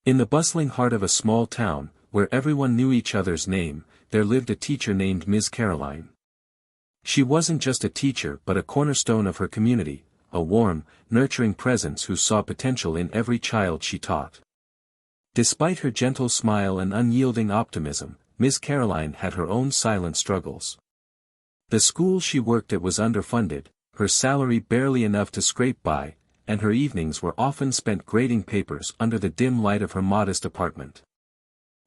In the bustling heart of a small town, where everyone knew each other's name, there lived a teacher named Ms. Caroline. She wasn't just a teacher but a cornerstone of her community, a warm, nurturing presence who saw potential in every child she taught. Despite her gentle smile and unyielding optimism, Ms. Caroline had her own silent struggles. The school she worked at was underfunded, her salary barely enough to scrape by, and her evenings were often spent grading papers under the dim light of her modest apartment.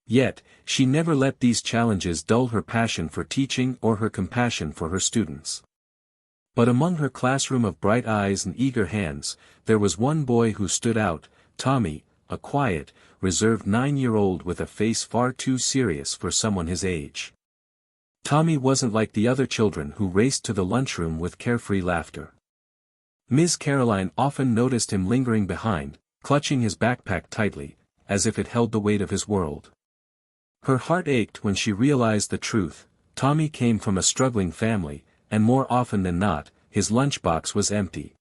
Yet, she never let these challenges dull her passion for teaching or her compassion for her students. But among her classroom of bright eyes and eager hands, there was one boy who stood out, Tommy, a quiet, reserved 9-year-old with a face far too serious for someone his age. Tommy wasn't like the other children who raced to the lunchroom with carefree laughter. Ms. Caroline often noticed him lingering behind, clutching his backpack tightly, as if it held the weight of his world. Her heart ached when she realized the truth. Tommy came from a struggling family, and more often than not, his lunchbox was empty.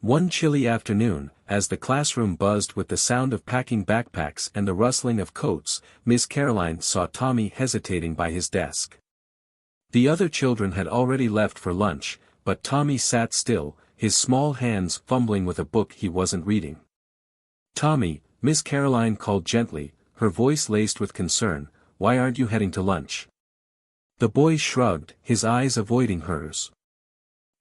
One chilly afternoon, as the classroom buzzed with the sound of packing backpacks and the rustling of coats, Miss Caroline saw Tommy hesitating by his desk. The other children had already left for lunch, but Tommy sat still, his small hands fumbling with a book he wasn't reading. "Tommy," Miss Caroline called gently, her voice laced with concern, "why aren't you heading to lunch?" The boy shrugged, his eyes avoiding hers.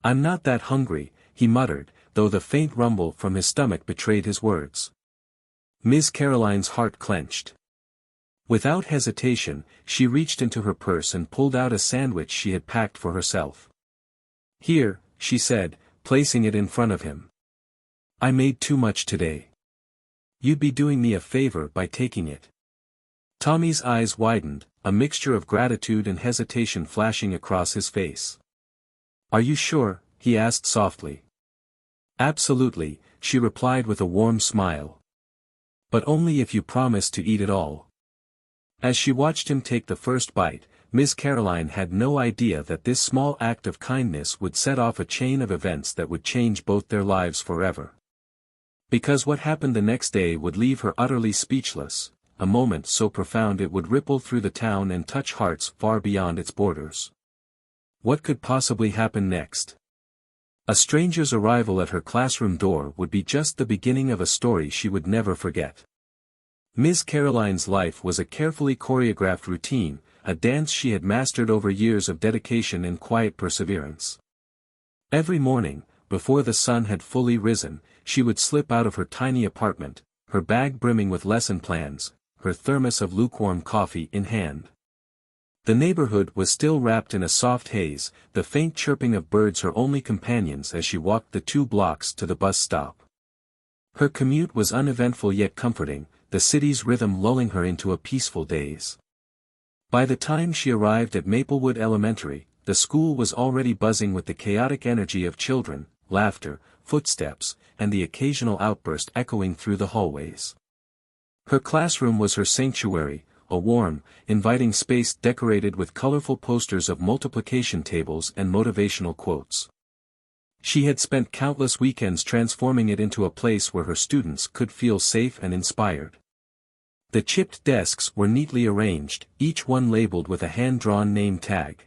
"I'm not that hungry," he muttered, though the faint rumble from his stomach betrayed his words. Miss Caroline's heart clenched. Without hesitation, she reached into her purse and pulled out a sandwich she had packed for herself. "Here," she said, placing it in front of him. "I made too much today. You'd be doing me a favor by taking it." Tommy's eyes widened, a mixture of gratitude and hesitation flashing across his face. "Are you sure?" he asked softly. "Absolutely," she replied with a warm smile. "But only if you promise to eat it all." As she watched him take the first bite, Miss Caroline had no idea that this small act of kindness would set off a chain of events that would change both their lives forever. Because what happened the next day would leave her utterly speechless, a moment so profound it would ripple through the town and touch hearts far beyond its borders. What could possibly happen next? A stranger's arrival at her classroom door would be just the beginning of a story she would never forget. Miss Caroline's life was a carefully choreographed routine, a dance she had mastered over years of dedication and quiet perseverance. Every morning, before the sun had fully risen, she would slip out of her tiny apartment, her bag brimming with lesson plans, her thermos of lukewarm coffee in hand. The neighborhood was still wrapped in a soft haze, the faint chirping of birds her only companions as she walked the 2 blocks to the bus stop. Her commute was uneventful yet comforting, the city's rhythm lulling her into a peaceful daze. By the time she arrived at Maplewood Elementary, the school was already buzzing with the chaotic energy of children, laughter, footsteps, and the occasional outburst echoing through the hallways. Her classroom was her sanctuary, a warm, inviting space decorated with colorful posters of multiplication tables and motivational quotes. She had spent countless weekends transforming it into a place where her students could feel safe and inspired. The chipped desks were neatly arranged, each one labeled with a hand-drawn name tag.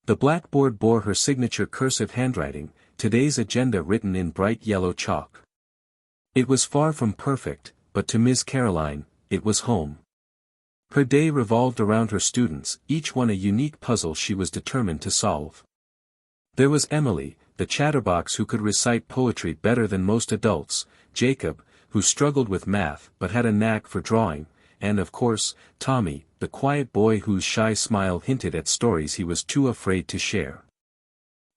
The blackboard bore her signature cursive handwriting, today's agenda written in bright yellow chalk. It was far from perfect, but to Miss Caroline, it was home. Her day revolved around her students, each one a unique puzzle she was determined to solve. There was Emily, the chatterbox who could recite poetry better than most adults, Jacob, who struggled with math but had a knack for drawing, and of course, Tommy, the quiet boy whose shy smile hinted at stories he was too afraid to share.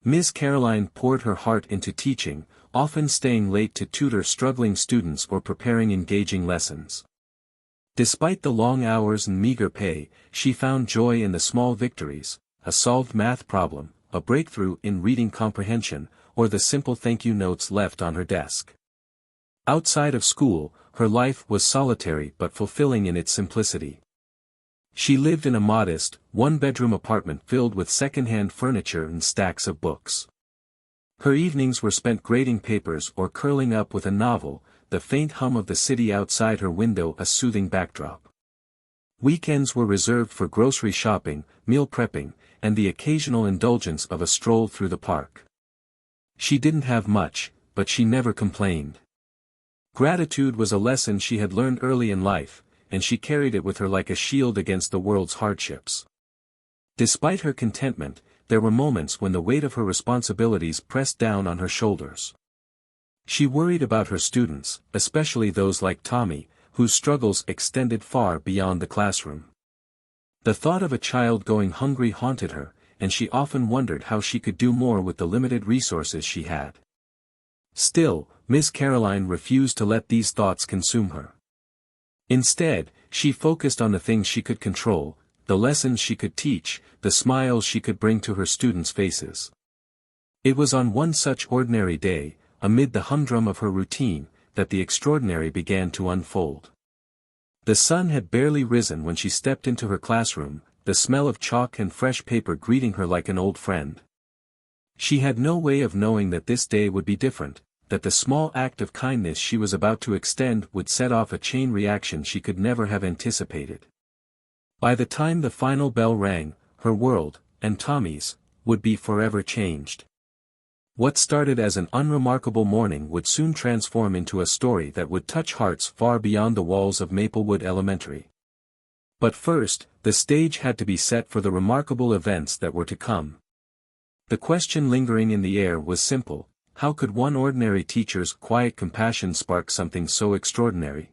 Miss Caroline poured her heart into teaching, often staying late to tutor struggling students or preparing engaging lessons. Despite the long hours and meager pay, she found joy in the small victories, a solved math problem, a breakthrough in reading comprehension, or the simple thank you notes left on her desk. Outside of school, her life was solitary but fulfilling in its simplicity. She lived in a modest, 1-bedroom apartment filled with second-hand furniture and stacks of books. Her evenings were spent grading papers or curling up with a novel, the faint hum of the city outside her window a soothing backdrop. Weekends were reserved for grocery shopping, meal prepping, and the occasional indulgence of a stroll through the park. She didn't have much, but she never complained. Gratitude was a lesson she had learned early in life, and she carried it with her like a shield against the world's hardships. Despite her contentment, there were moments when the weight of her responsibilities pressed down on her shoulders. She worried about her students, especially those like Tommy, whose struggles extended far beyond the classroom. The thought of a child going hungry haunted her, and she often wondered how she could do more with the limited resources she had. Still, Miss Caroline refused to let these thoughts consume her. Instead, she focused on the things she could control, the lessons she could teach, the smiles she could bring to her students' faces. It was on one such ordinary day, amid the humdrum of her routine, that the extraordinary began to unfold. The sun had barely risen when she stepped into her classroom, the smell of chalk and fresh paper greeting her like an old friend. She had no way of knowing that this day would be different, that the small act of kindness she was about to extend would set off a chain reaction she could never have anticipated. By the time the final bell rang, her world, and Tommy's, would be forever changed. What started as an unremarkable morning would soon transform into a story that would touch hearts far beyond the walls of Maplewood Elementary. But first, the stage had to be set for the remarkable events that were to come. The question lingering in the air was simple: how could one ordinary teacher's quiet compassion spark something so extraordinary?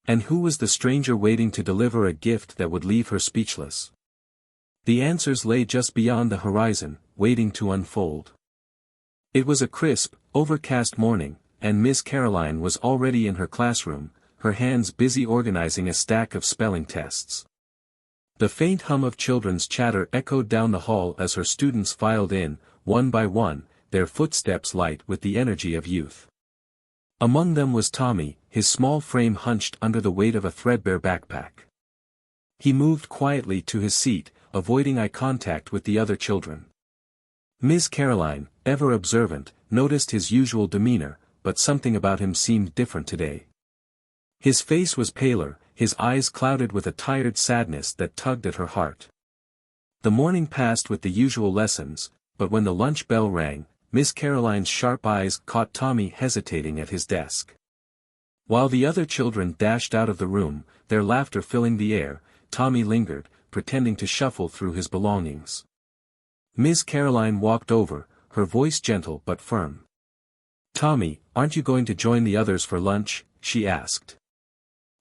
And who was the stranger waiting to deliver a gift that would leave her speechless? The answers lay just beyond the horizon, waiting to unfold. It was a crisp, overcast morning, and Miss Caroline was already in her classroom, her hands busy organizing a stack of spelling tests. The faint hum of children's chatter echoed down the hall as her students filed in, one by one, their footsteps light with the energy of youth. Among them was Tommy, his small frame hunched under the weight of a threadbare backpack. He moved quietly to his seat, avoiding eye contact with the other children. Miss Caroline, ever observant, noticed his usual demeanor, but something about him seemed different today. His face was paler, his eyes clouded with a tired sadness that tugged at her heart. The morning passed with the usual lessons, but when the lunch bell rang, Miss Caroline's sharp eyes caught Tommy hesitating at his desk. While the other children dashed out of the room, their laughter filling the air, Tommy lingered, pretending to shuffle through his belongings. Miss Caroline walked over, her voice gentle but firm. "Tommy, aren't you going to join the others for lunch?" she asked.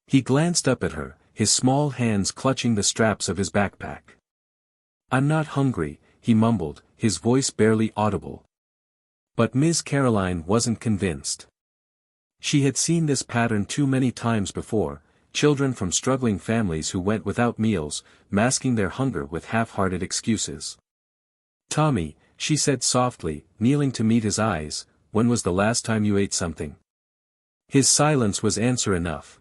He glanced up at her, his small hands clutching the straps of his backpack. "I'm not hungry," he mumbled, his voice barely audible. But Miss Caroline wasn't convinced. She had seen this pattern too many times before, children from struggling families who went without meals, masking their hunger with half-hearted excuses. "Tommy," she said softly, kneeling to meet his eyes, "when was the last time you ate something?" His silence was answer enough.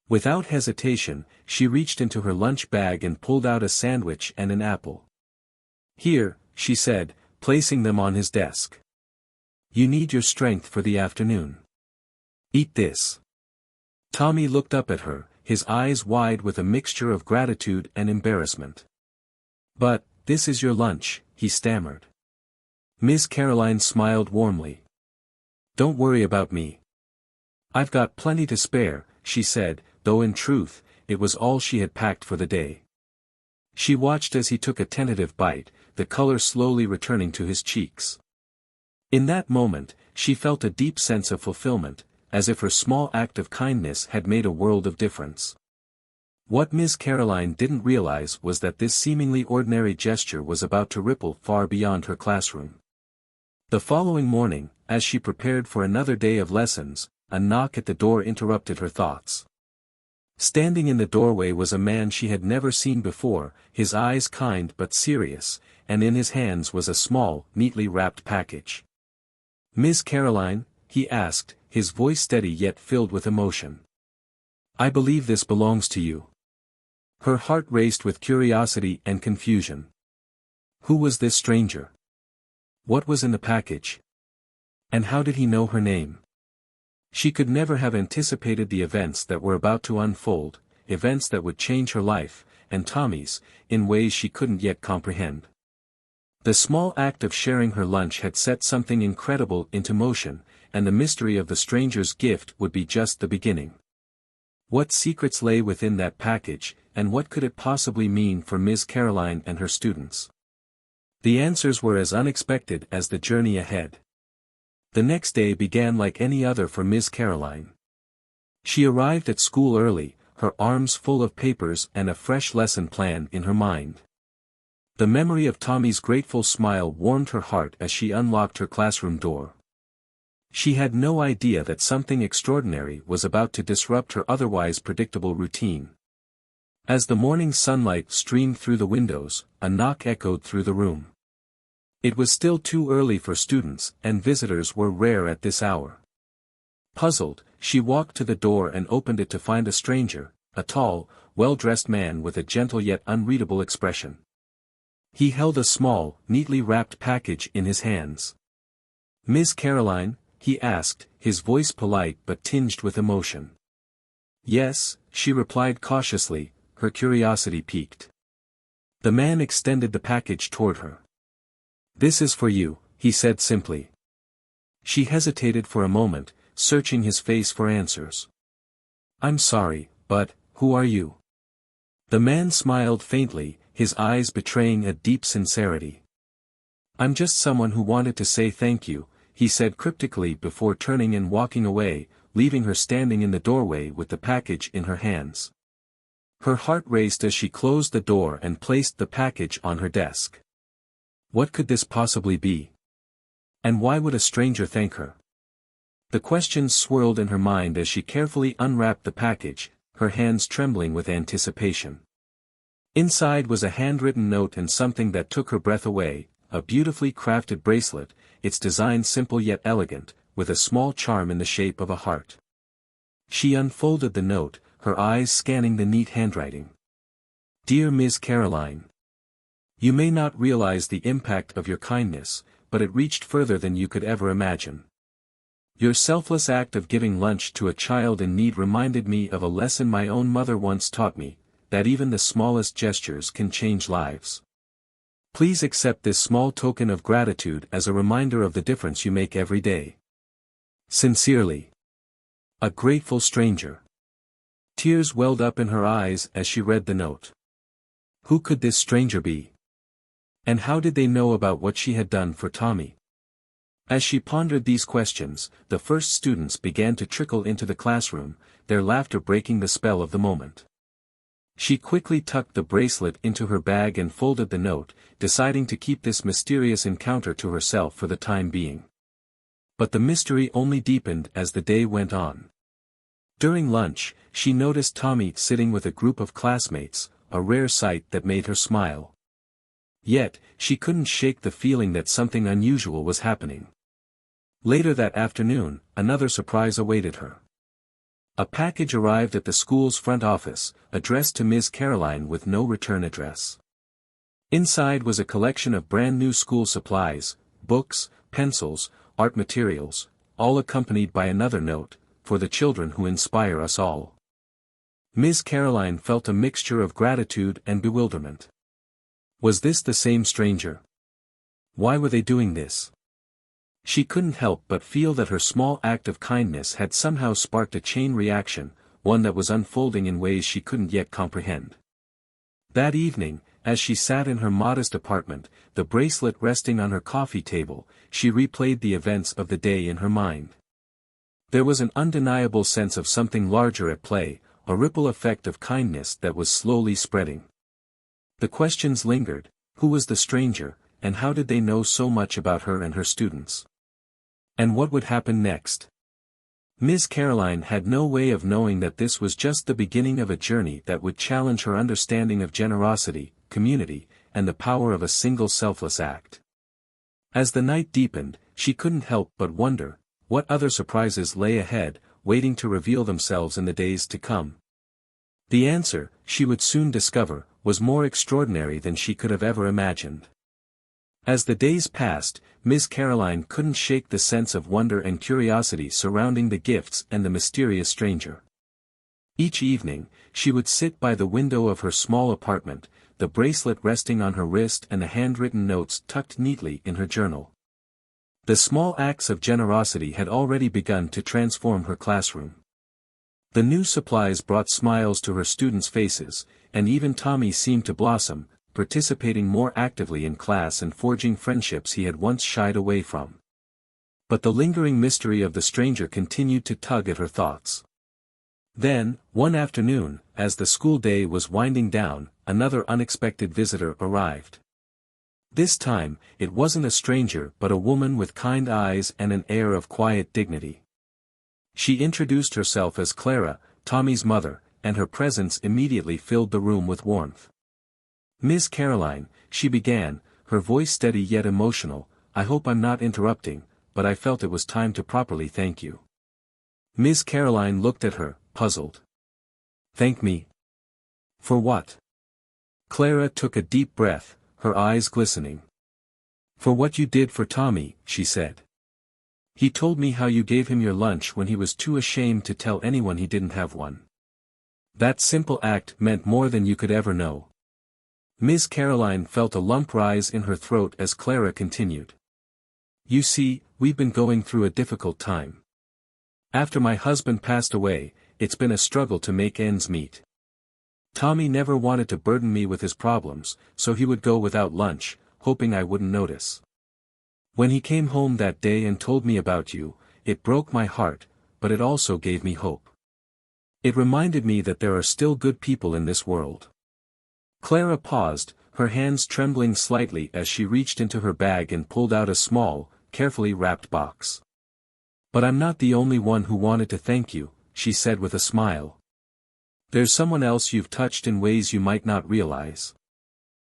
Without hesitation, she reached into her lunch bag and pulled out a sandwich and an apple. "Here," she said, placing them on his desk. "You need your strength for the afternoon. Eat this." Tommy looked up at her, his eyes wide with a mixture of gratitude and embarrassment. "But, this is your lunch," he stammered. Miss Caroline smiled warmly. "Don't worry about me. I've got plenty to spare," she said, though in truth, it was all she had packed for the day. She watched as he took a tentative bite, the color slowly returning to his cheeks. In that moment, she felt a deep sense of fulfillment, as if her small act of kindness had made a world of difference. What Miss Caroline didn't realize was that this seemingly ordinary gesture was about to ripple far beyond her classroom. The following morning, as she prepared for another day of lessons, a knock at the door interrupted her thoughts. Standing in the doorway was a man she had never seen before, his eyes kind but serious, and in his hands was a small, neatly wrapped package. "Miss Caroline?" he asked, his voice steady yet filled with emotion. "I believe this belongs to you." Her heart raced with curiosity and confusion. Who was this stranger? What was in the package? And how did he know her name? She could never have anticipated the events that were about to unfold, events that would change her life, and Tommy's, in ways she couldn't yet comprehend. The small act of sharing her lunch had set something incredible into motion, and the mystery of the stranger's gift would be just the beginning. What secrets lay within that package, and what could it possibly mean for Ms. Caroline and her students? The answers were as unexpected as the journey ahead. The next day began like any other for Ms. Caroline. She arrived at school early, her arms full of papers and a fresh lesson plan in her mind. The memory of Tommy's grateful smile warmed her heart as she unlocked her classroom door. She had no idea that something extraordinary was about to disrupt her otherwise predictable routine. As the morning sunlight streamed through the windows, a knock echoed through the room. It was still too early for students, and visitors were rare at this hour. Puzzled, she walked to the door and opened it to find a stranger, a tall, well-dressed man with a gentle yet unreadable expression. He held a small, neatly wrapped package in his hands. "Miss Caroline?" he asked, his voice polite but tinged with emotion. "Yes," she replied cautiously, her curiosity piqued. The man extended the package toward her. "This is for you," he said simply. She hesitated for a moment, searching his face for answers. "I'm sorry, but, who are you?" The man smiled faintly, his eyes betraying a deep sincerity. "I'm just someone who wanted to say thank you," he said cryptically before turning and walking away, leaving her standing in the doorway with the package in her hands. Her heart raced as she closed the door and placed the package on her desk. What could this possibly be? And why would a stranger thank her? The questions swirled in her mind as she carefully unwrapped the package, her hands trembling with anticipation. Inside was a handwritten note and something that took her breath away, a beautifully crafted bracelet, its design simple yet elegant, with a small charm in the shape of a heart. She unfolded the note, her eyes scanning the neat handwriting. "Dear Ms. Caroline. You may not realize the impact of your kindness, but it reached further than you could ever imagine. Your selfless act of giving lunch to a child in need reminded me of a lesson my own mother once taught me, that even the smallest gestures can change lives. Please accept this small token of gratitude as a reminder of the difference you make every day. Sincerely. A grateful stranger." Tears welled up in her eyes as she read the note. Who could this stranger be? And how did they know about what she had done for Tommy? As she pondered these questions, the first students began to trickle into the classroom, their laughter breaking the spell of the moment. She quickly tucked the bracelet into her bag and folded the note, deciding to keep this mysterious encounter to herself for the time being. But the mystery only deepened as the day went on. During lunch, she noticed Tommy sitting with a group of classmates, a rare sight that made her smile. Yet, she couldn't shake the feeling that something unusual was happening. Later that afternoon, another surprise awaited her. A package arrived at the school's front office, addressed to Ms. Caroline with no return address. Inside was a collection of brand new school supplies, books, pencils, art materials, all accompanied by another note, "For the children who inspire us all." Ms. Caroline felt a mixture of gratitude and bewilderment. Was this the same stranger? Why were they doing this? She couldn't help but feel that her small act of kindness had somehow sparked a chain reaction, one that was unfolding in ways she couldn't yet comprehend. That evening, as she sat in her modest apartment, the bracelet resting on her coffee table, she replayed the events of the day in her mind. There was an undeniable sense of something larger at play, a ripple effect of kindness that was slowly spreading. The questions lingered: who was the stranger, and how did they know so much about her and her students? And what would happen next? Ms. Caroline had no way of knowing that this was just the beginning of a journey that would challenge her understanding of generosity, community, and the power of a single selfless act. As the night deepened, she couldn't help but wonder, what other surprises lay ahead, waiting to reveal themselves in the days to come. The answer, she would soon discover, was more extraordinary than she could have ever imagined. As the days passed, Miss Caroline couldn't shake the sense of wonder and curiosity surrounding the gifts and the mysterious stranger. Each evening, she would sit by the window of her small apartment, the bracelet resting on her wrist and the handwritten notes tucked neatly in her journal. The small acts of generosity had already begun to transform her classroom. The new supplies brought smiles to her students' faces, and even Tommy seemed to blossom, participating more actively in class and forging friendships he had once shied away from. But the lingering mystery of the stranger continued to tug at her thoughts. Then, one afternoon, as the school day was winding down, another unexpected visitor arrived. This time, it wasn't a stranger but a woman with kind eyes and an air of quiet dignity. She introduced herself as Clara, Tommy's mother, and her presence immediately filled the room with warmth. "Miss Caroline," she began, her voice steady yet emotional, "I hope I'm not interrupting, but I felt it was time to properly thank you." Miss Caroline looked at her, puzzled. "Thank me? For what?" Clara took a deep breath, her eyes glistening. "For what you did for Tommy," she said. "He told me how you gave him your lunch when he was too ashamed to tell anyone he didn't have one. That simple act meant more than you could ever know." Miss Caroline felt a lump rise in her throat as Clara continued. "You see, we've been going through a difficult time. After my husband passed away, it's been a struggle to make ends meet. Tommy never wanted to burden me with his problems, so he would go without lunch, hoping I wouldn't notice. When he came home that day and told me about you, it broke my heart, but it also gave me hope. It reminded me that there are still good people in this world." Clara paused, her hands trembling slightly as she reached into her bag and pulled out a small, carefully wrapped box. "But I'm not the only one who wanted to thank you," she said with a smile. "There's someone else you've touched in ways you might not realize."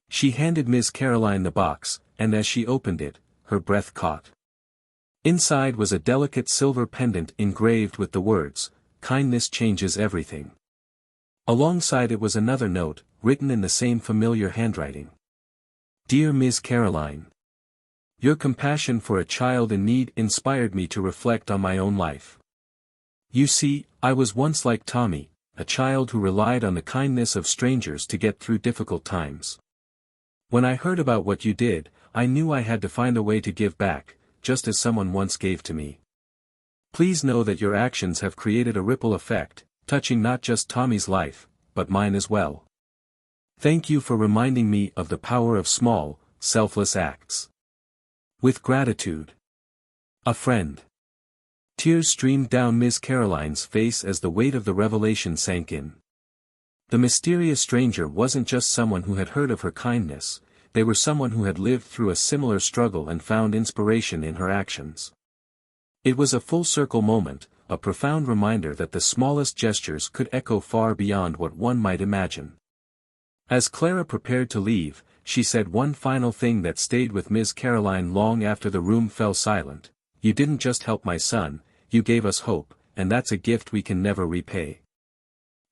She handed Miss Caroline the box, and as she opened it, her breath caught. Inside was a delicate silver pendant engraved with the words, "Kindness changes everything." Alongside it was another note, written in the same familiar handwriting. "Dear Miss Caroline, your compassion for a child in need inspired me to reflect on my own life. You see, I was once like Tommy, a child who relied on the kindness of strangers to get through difficult times. When I heard about what you did, I knew I had to find a way to give back, just as someone once gave to me. Please know that your actions have created a ripple effect, touching not just Tommy's life, but mine as well. Thank you for reminding me of the power of small, selfless acts. With gratitude. A friend." Tears streamed down Miss Caroline's face as the weight of the revelation sank in. The mysterious stranger wasn't just someone who had heard of her kindness, they were someone who had lived through a similar struggle and found inspiration in her actions. It was a full-circle moment, a profound reminder that the smallest gestures could echo far beyond what one might imagine. As Clara prepared to leave, she said one final thing that stayed with Miss Caroline long after the room fell silent. "You didn't just help my son, you gave us hope, and that's a gift we can never repay."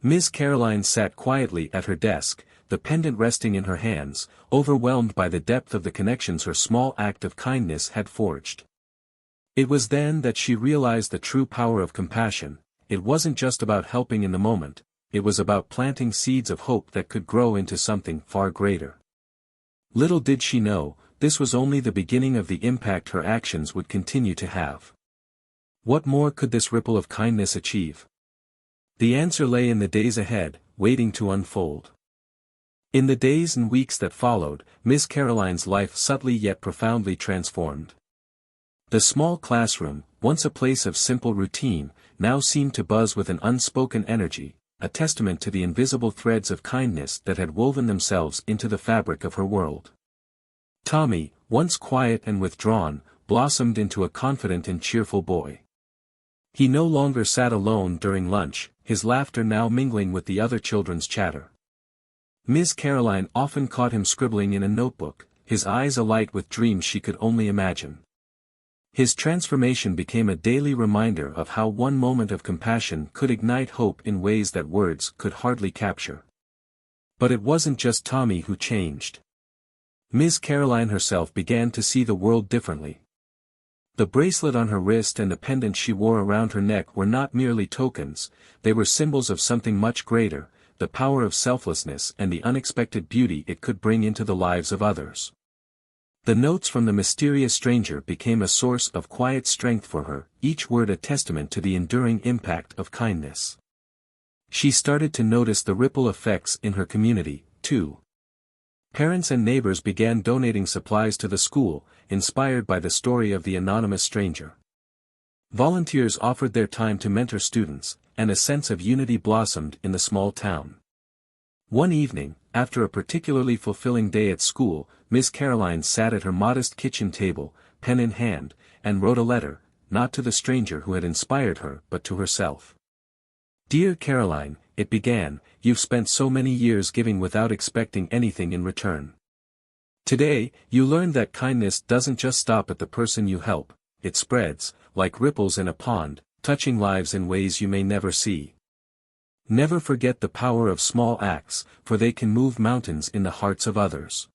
Miss Caroline sat quietly at her desk, the pendant resting in her hands, overwhelmed by the depth of the connections her small act of kindness had forged. It was then that she realized the true power of compassion. It wasn't just about helping in the moment, it was about planting seeds of hope that could grow into something far greater. Little did she know, this was only the beginning of the impact her actions would continue to have. What more could this ripple of kindness achieve? The answer lay in the days ahead, waiting to unfold. In the days and weeks that followed, Miss Caroline's life subtly yet profoundly transformed. The small classroom, once a place of simple routine, now seemed to buzz with an unspoken energy, a testament to the invisible threads of kindness that had woven themselves into the fabric of her world. Tommy, once quiet and withdrawn, blossomed into a confident and cheerful boy. He no longer sat alone during lunch, his laughter now mingling with the other children's chatter. Miss Caroline often caught him scribbling in a notebook, his eyes alight with dreams she could only imagine. His transformation became a daily reminder of how one moment of compassion could ignite hope in ways that words could hardly capture. But it wasn't just Tommy who changed. Ms. Caroline herself began to see the world differently. The bracelet on her wrist and the pendant she wore around her neck were not merely tokens, they were symbols of something much greater, the power of selflessness and the unexpected beauty it could bring into the lives of others. The notes from the mysterious stranger became a source of quiet strength for her, each word a testament to the enduring impact of kindness. She started to notice the ripple effects in her community, too. Parents and neighbors began donating supplies to the school, inspired by the story of the anonymous stranger. Volunteers offered their time to mentor students, and a sense of unity blossomed in the small town. One evening, after a particularly fulfilling day at school, Miss Caroline sat at her modest kitchen table, pen in hand, and wrote a letter, not to the stranger who had inspired her but to herself. "Dear Caroline," it began, "you've spent so many years giving without expecting anything in return. Today, you learned that kindness doesn't just stop at the person you help, it spreads, like ripples in a pond, touching lives in ways you may never see. Never forget the power of small acts, for they can move mountains in the hearts of others."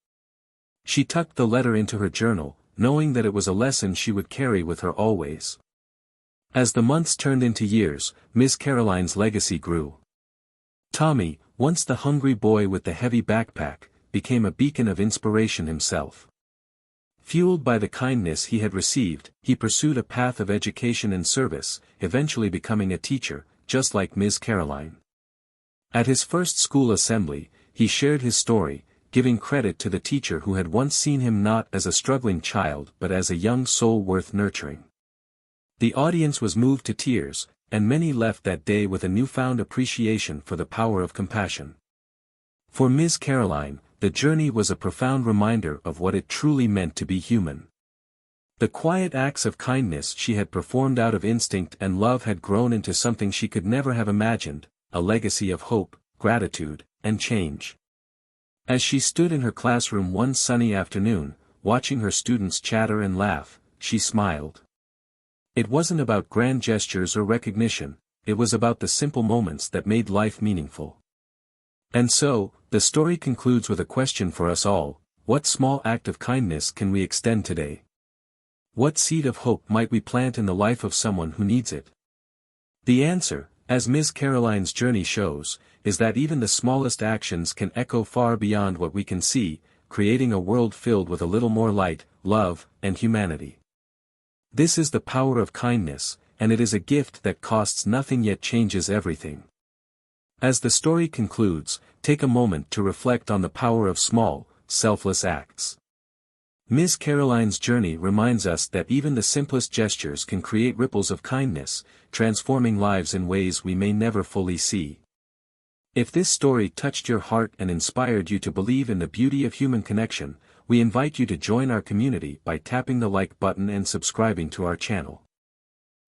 She tucked the letter into her journal, knowing that it was a lesson she would carry with her always. As the months turned into years, Miss Caroline's legacy grew. Tommy, once the hungry boy with the heavy backpack, became a beacon of inspiration himself. Fueled by the kindness he had received, he pursued a path of education and service, eventually becoming a teacher, just like Ms. Caroline. At his first school assembly, he shared his story, giving credit to the teacher who had once seen him not as a struggling child but as a young soul worth nurturing. The audience was moved to tears, and many left that day with a newfound appreciation for the power of compassion. For Ms. Caroline, the journey was a profound reminder of what it truly meant to be human. The quiet acts of kindness she had performed out of instinct and love had grown into something she could never have imagined, a legacy of hope, gratitude, and change. As she stood in her classroom one sunny afternoon, watching her students chatter and laugh, she smiled. It wasn't about grand gestures or recognition, it was about the simple moments that made life meaningful. And so, the story concludes with a question for us all: what small act of kindness can we extend today? What seed of hope might we plant in the life of someone who needs it? The answer, as Ms. Caroline's journey shows, is that even the smallest actions can echo far beyond what we can see, creating a world filled with a little more light, love, and humanity. This is the power of kindness, and it is a gift that costs nothing yet changes everything. As the story concludes, take a moment to reflect on the power of small, selfless acts. Ms. Caroline's journey reminds us that even the simplest gestures can create ripples of kindness, transforming lives in ways we may never fully see. If this story touched your heart and inspired you to believe in the beauty of human connection, we invite you to join our community by tapping the like button and subscribing to our channel.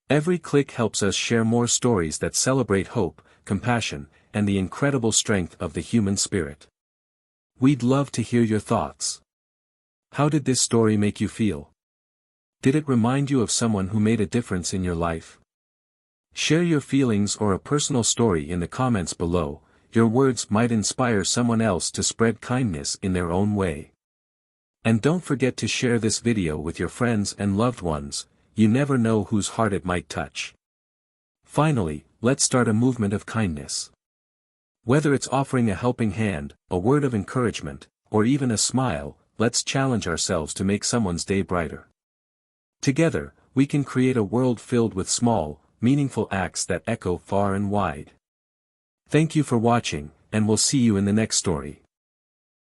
Every click helps us share more stories that celebrate hope, compassion, and the incredible strength of the human spirit. We'd love to hear your thoughts. How did this story make you feel? Did it remind you of someone who made a difference in your life? Share your feelings or a personal story in the comments below. Your words might inspire someone else to spread kindness in their own way. And don't forget to share this video with your friends and loved ones, you never know whose heart it might touch. Finally, let's start a movement of kindness. Whether it's offering a helping hand, a word of encouragement, or even a smile, let's challenge ourselves to make someone's day brighter. Together, we can create a world filled with small, meaningful acts that echo far and wide. Thank you for watching, and we'll see you in the next story.